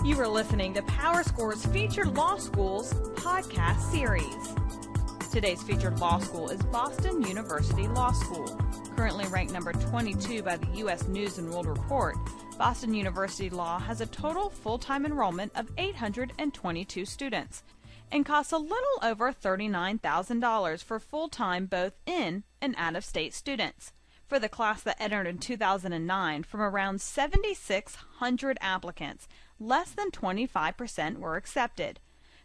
You are listening to PowerScore's Featured Law Schools podcast series. Today's featured law school is Boston University Law School. Currently ranked number 22 by the U.S. News and World Report, Boston University Law has a total full-time enrollment of 822 students and costs a little over $39,000 for full-time both in and out-of-state students. For the class that entered in 2009, from around 7,600 applicants, less than 25% were accepted.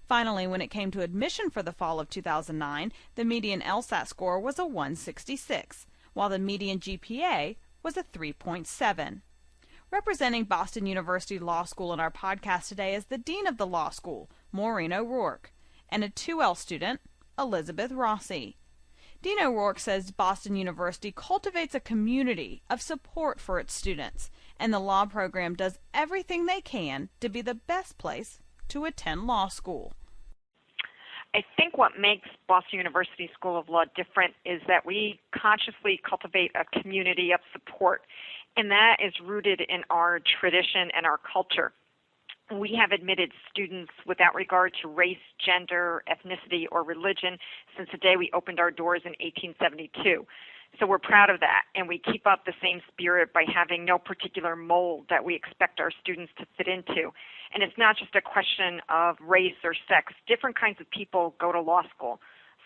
Finally, when it came to admission for the fall of 2009, the median LSAT score was a 166, while the median GPA was a 3.7. Representing Boston University Law School in our podcast today is the Dean of the Law School, Maureen O'Rourke, and a 2L student, Elizabeth Rossi. Dean O'Rourke says Boston University cultivates a community of support for its students, and the law program does everything they can to be the best place to attend law school. I think what makes Boston University School of Law different is that we consciously cultivate a community of support, and that is rooted in our tradition and our culture. We have admitted students without regard to race, gender, ethnicity, or religion since the day we opened our doors in 1872. So we're proud of that, and we keep up the same spirit by having no particular mold that we expect our students to fit into. And it's not just a question of race or sex. Different kinds of people go to law school.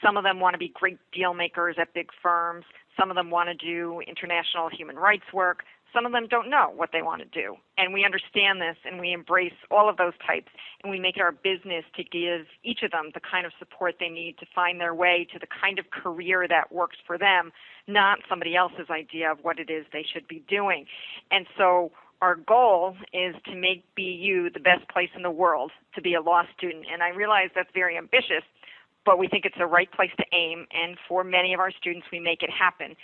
Some of them want to be great deal makers at big firms. Some of them want to do international human rights work. Some of them don't know what they want to do. And we understand this, and we embrace all of those types, and we make it our business to give each of them the kind of support they need to find their way to the kind of career that works for them, not somebody else's idea of what it is they should be doing. And so our goal is to make BU the best place in the world to be a law student. And I realize that's very ambitious, but we think it's the right place to aim, and for many of our students, we make it happen.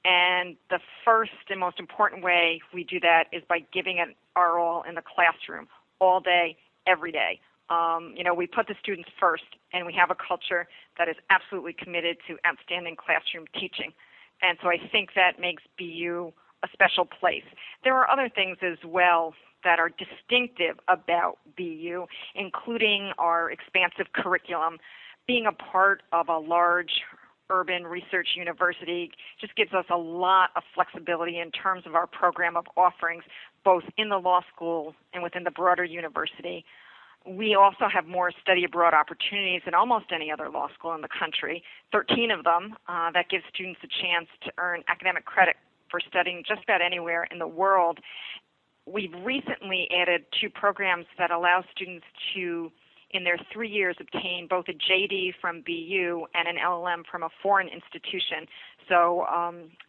And the first and most important way we do that is by giving it our all in the classroom, all day, every day. We put the students first, and we have a culture that is absolutely committed to outstanding classroom teaching. And so I think that makes BU a special place. There are other things as well that are distinctive about BU, including our expansive curriculum. Being a part of a large urban research university just gives us a lot of flexibility in terms of our program of offerings, both in the law school and within the broader university. We also have more study abroad opportunities than almost any other law school in the country, 13 of them. That gives students a chance to earn academic credit for studying just about anywhere in the world. We've recently added 2 programs that allow students to, in their 3 years, obtain both a JD from BU and an LLM from a foreign institution. So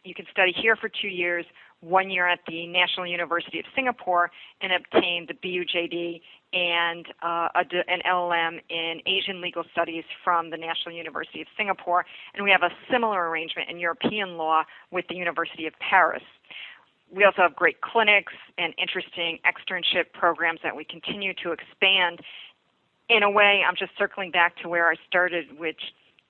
you can study here for 2 years, 1 year at the National University of Singapore, and obtain the BU JD and an LLM in Asian Legal Studies from the National University of Singapore. And we have a similar arrangement in European law with the University of Paris. We also have great clinics and interesting externship programs that we continue to expand. In a way, I'm just circling back to where I started, which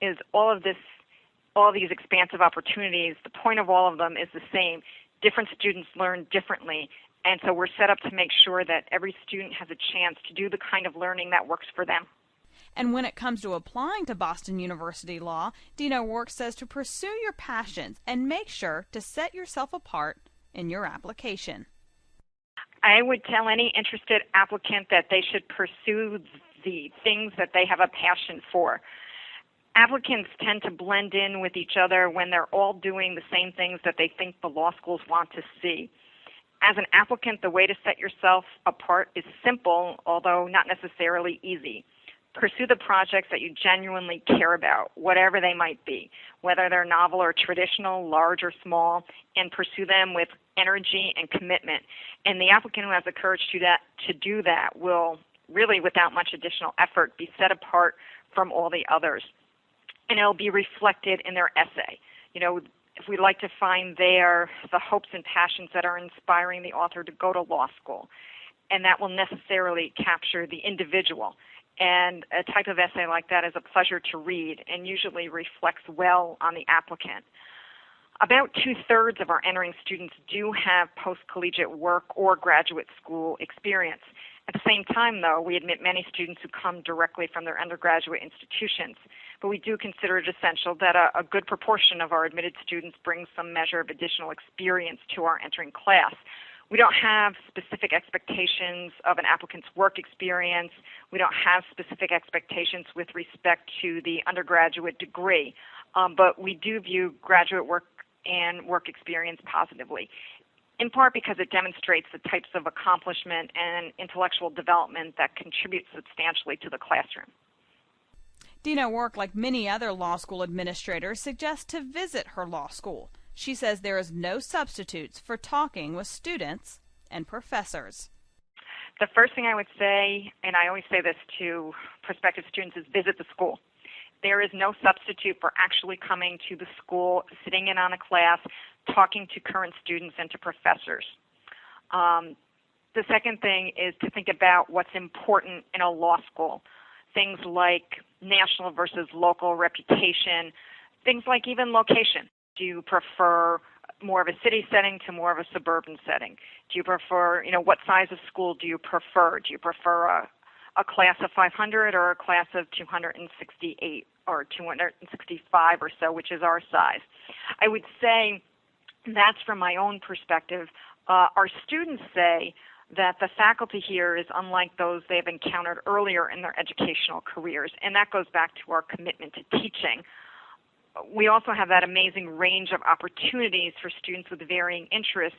is all these expansive opportunities. The point of all of them is the same. Different students learn differently, and so we're set up to make sure that every student has a chance to do the kind of learning that works for them. And when it comes to applying to Boston University Law, Dean O'Rourke says to pursue your passions and make sure to set yourself apart in your application. I would tell any interested applicant that they should pursue the things that they have a passion for. Applicants tend to blend in with each other when they're all doing the same things that they think the law schools want to see. As an applicant, the way to set yourself apart is simple, although not necessarily easy. Pursue the projects that you genuinely care about, whatever they might be, whether they're novel or traditional, large or small, and pursue them with energy and commitment. And the applicant who has the courage to do that will really, without much additional effort, be set apart from all the others. And it'll be reflected in their essay. If we like to find there the hopes and passions that are inspiring the author to go to law school, and that will necessarily capture the individual. And a type of essay like that is a pleasure to read and usually reflects well on the applicant. About 2/3 of our entering students do have post-collegiate work or graduate school experience. At the same time, though, we admit many students who come directly from their undergraduate institutions, but we do consider it essential that a good proportion of our admitted students bring some measure of additional experience to our entering class. We don't have specific expectations of an applicant's work experience. We don't have specific expectations with respect to the undergraduate degree, but we do view graduate work and work experience positively, in part because it demonstrates the types of accomplishment and intellectual development that contribute substantially to the classroom. Dina Work, like many other law school administrators, suggests to visit her law school. She says there is no substitutes for talking with students and professors. The first thing I would say, and I always say this to prospective students, is visit the school. There is no substitute for actually coming to the school, sitting in on a class, talking to current students and to professors. The second thing is to think about what's important in a law school. Things like national versus local reputation, things like even location. Do you prefer more of a city setting to more of a suburban setting? Do you prefer, what size of school do you prefer? Do you prefer a class of 500 or a class of 268 or 265 or so, which is our size? I would say that's from my own perspective. Our students say that the faculty here is unlike those they've encountered earlier in their educational careers, and that goes back to our commitment to teaching. We also have that amazing range of opportunities for students with varying interests,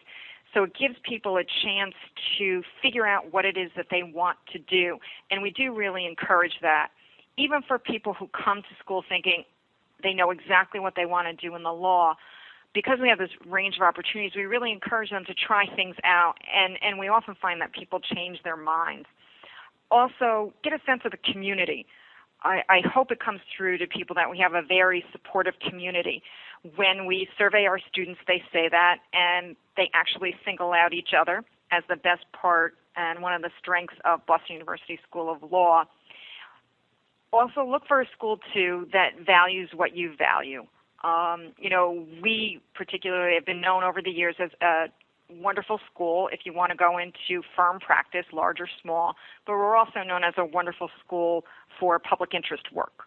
so it gives people a chance to figure out what it is that they want to do, and we do really encourage that. Even for people who come to school thinking they know exactly what they want to do in the law, because we have this range of opportunities, we really encourage them to try things out, and we often find that people change their minds. Also, get a sense of the community. I hope it comes through to people that we have a very supportive community. When we survey our students, they say that, and they actually single out each other as the best part and one of the strengths of Boston University School of Law. Also, look for a school, too, that values what you value. We particularly have been known over the years as a wonderful school if you want to go into firm practice, large or small, but we're also known as a wonderful school for public interest work.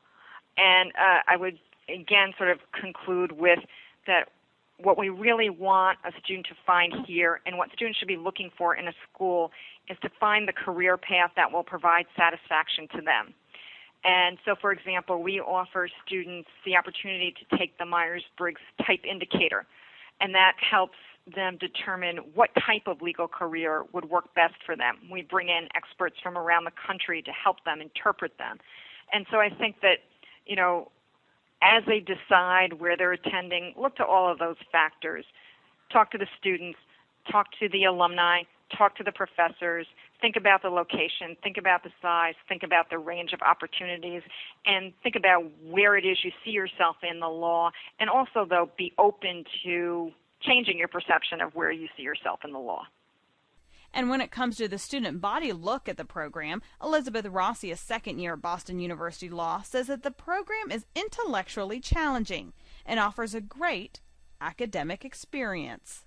And I would, again, sort of conclude with that what we really want a student to find here and what students should be looking for in a school is to find the career path that will provide satisfaction to them. And so, for example, we offer students the opportunity to take the Myers-Briggs Type Indicator, and that helps them determine what type of legal career would work best for them. We bring in experts from around the country to help them interpret them. And so I think that, as they decide where they're attending, look to all of those factors. Talk to the students, talk to the alumni, talk to the professors, think about the location, think about the size, think about the range of opportunities, and think about where it is you see yourself in the law, and also, though, be open to changing your perception of where you see yourself in the law. And when it comes to the student body look at the program, Elizabeth Rossi, a second year at Boston University Law, says that the program is intellectually challenging and offers a great academic experience.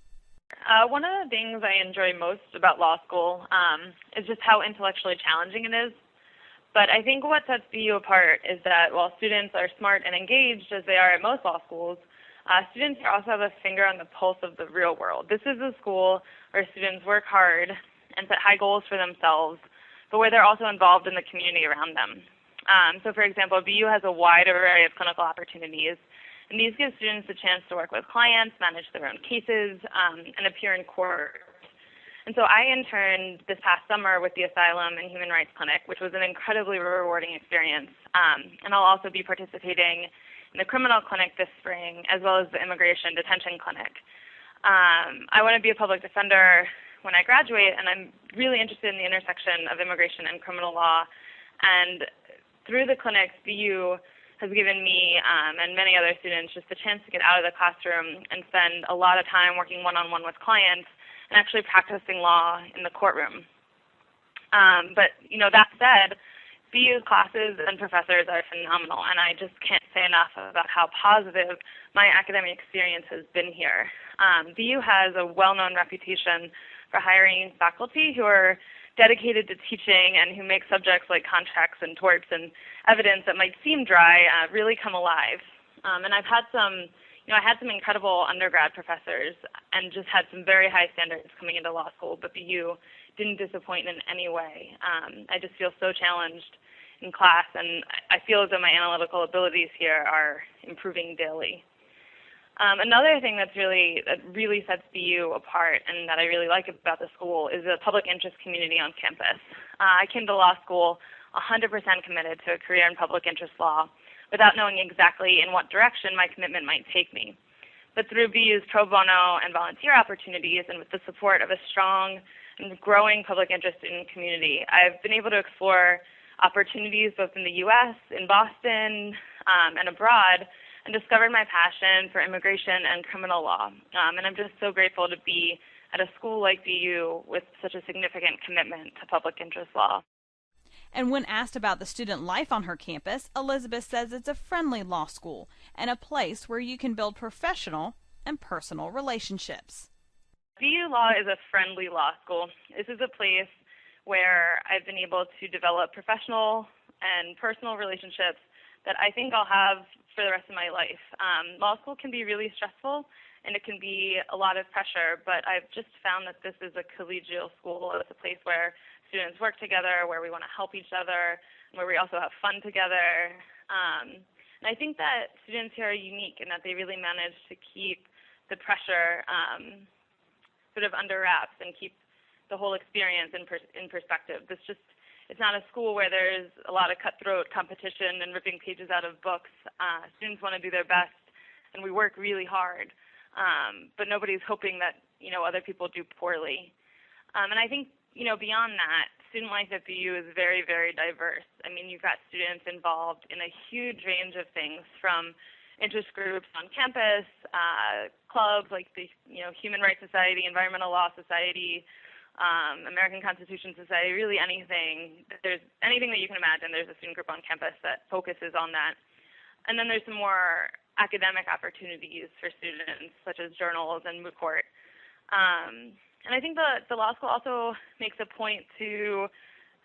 One of the things I enjoy most about law school is just how intellectually challenging it is. But I think what sets BU apart is that while students are smart and engaged, as they are at most law schools, students also have a finger on the pulse of the real world. This is a school where students work hard and set high goals for themselves, but where they're also involved in the community around them. So, for example, BU has a wide array of clinical opportunities, and these give students a chance to work with clients, manage their own cases, and appear in court. And so I interned this past summer with the Asylum and Human Rights Clinic, which was an incredibly rewarding experience. And I'll also be participating in the criminal clinic this spring, as well as the immigration detention clinic. I want to be a public defender when I graduate, and I'm really interested in the intersection of immigration and criminal law. And through the clinics, BU has given me and many other students just the chance to get out of the classroom and spend a lot of time working one-on-one with clients and actually practicing law in the courtroom. But, that said, BU's classes and professors are phenomenal, and I just can't say enough about how positive my academic experience has been here. BU has a well-known reputation for hiring faculty who are dedicated to teaching and who make subjects like contracts and torts and evidence that might seem dry really come alive. And I've had some, I had some incredible undergrad professors and just had some very high standards coming into law school, but BU didn't disappoint in any way. I just feel so challenged in class, and I feel as though my analytical abilities here are improving daily. Another thing that really sets BU apart and that I really like about the school is the public interest community on campus. I came to law school 100% committed to a career in public interest law without knowing exactly in what direction my commitment might take me. But through BU's pro bono and volunteer opportunities and with the support of a strong and growing public interest in community, I've been able to explore opportunities both in the U.S., in Boston, and abroad, and discovered my passion for immigration and criminal law. And I'm just so grateful to be at a school like BU with such a significant commitment to public interest law. And when asked about the student life on her campus, Elizabeth says it's a friendly law school and a place where you can build professional and personal relationships. BU Law is a friendly law school. This is a place where I've been able to develop professional and personal relationships that I think I'll have for the rest of my life. Law school can be really stressful and it can be a lot of pressure, but I've just found that this is a collegial school. It's a place where students work together, where we want to help each other, and where we also have fun together. And I think that students here are unique in that they really manage to keep the pressure sort of under wraps and keep the whole experience in perspective. It's not a school where there's a lot of cutthroat competition and ripping pages out of books. Students want to do their best, and we work really hard. But nobody's hoping that, other people do poorly. And I think, beyond that, student life at BU is very, very diverse. I mean, you've got students involved in a huge range of things, from interest groups on campus, clubs like the, Human Rights Society, Environmental Law Society, American Constitution Society, really anything. There's anything that you can imagine, there's a student group on campus that focuses on that. And then there's some more academic opportunities for students, such as journals and moot court. And I think the law school also makes a point to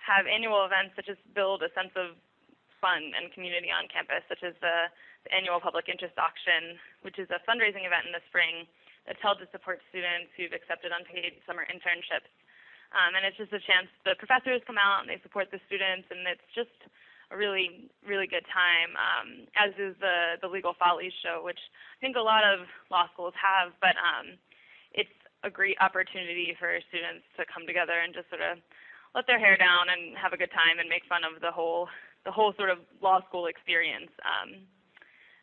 have annual events that just build a sense of fun and community on campus, such as the annual public interest auction, which is a fundraising event in the spring that's held to support students who've accepted unpaid summer internships. And it's just a chance, the professors come out and they support the students, and it's just a really, really good time, as is the Legal Follies show, which I think a lot of law schools have, but it's a great opportunity for students to come together and just sort of let their hair down and have a good time and make fun of the whole sort of law school experience.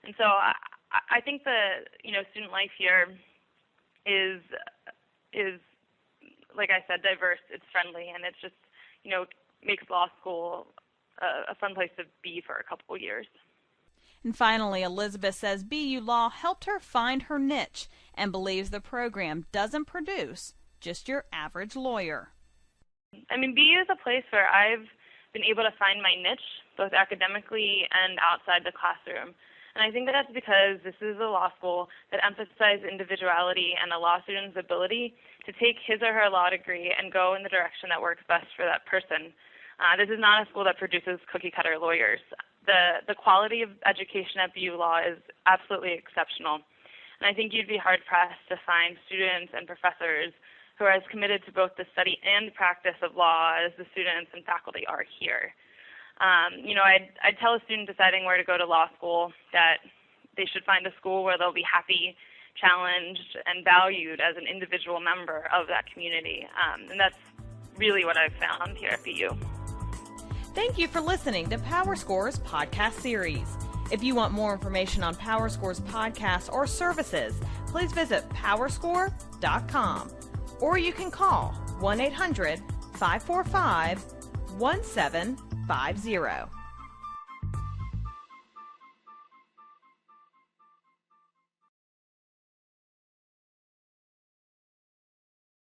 And so I think the student life here is like I said, diverse. It's friendly, and it's just makes law school a fun place to be for a couple of years. And finally, Elizabeth says BU Law helped her find her niche and believes the program doesn't produce just your average lawyer. I mean, BU is a place where I've been able to find my niche, both academically and outside the classroom. And I think that's because this is a law school that emphasizes individuality and a law student's ability to take his or her law degree and go in the direction that works best for that person. This is not a school that produces cookie-cutter lawyers. The quality of education at BU Law is absolutely exceptional. And I think you'd be hard-pressed to find students and professors who are as committed to both the study and practice of law as the students and faculty are here. I'd tell a student deciding where to go to law school that they should find a school where they'll be happy, challenged, and valued as an individual member of that community. And that's really what I've found here at BU. Thank you for listening to PowerScore's podcast series. If you want more information on PowerScore's podcasts or services, please visit PowerScore.com, or you can call 1-800-545-1750.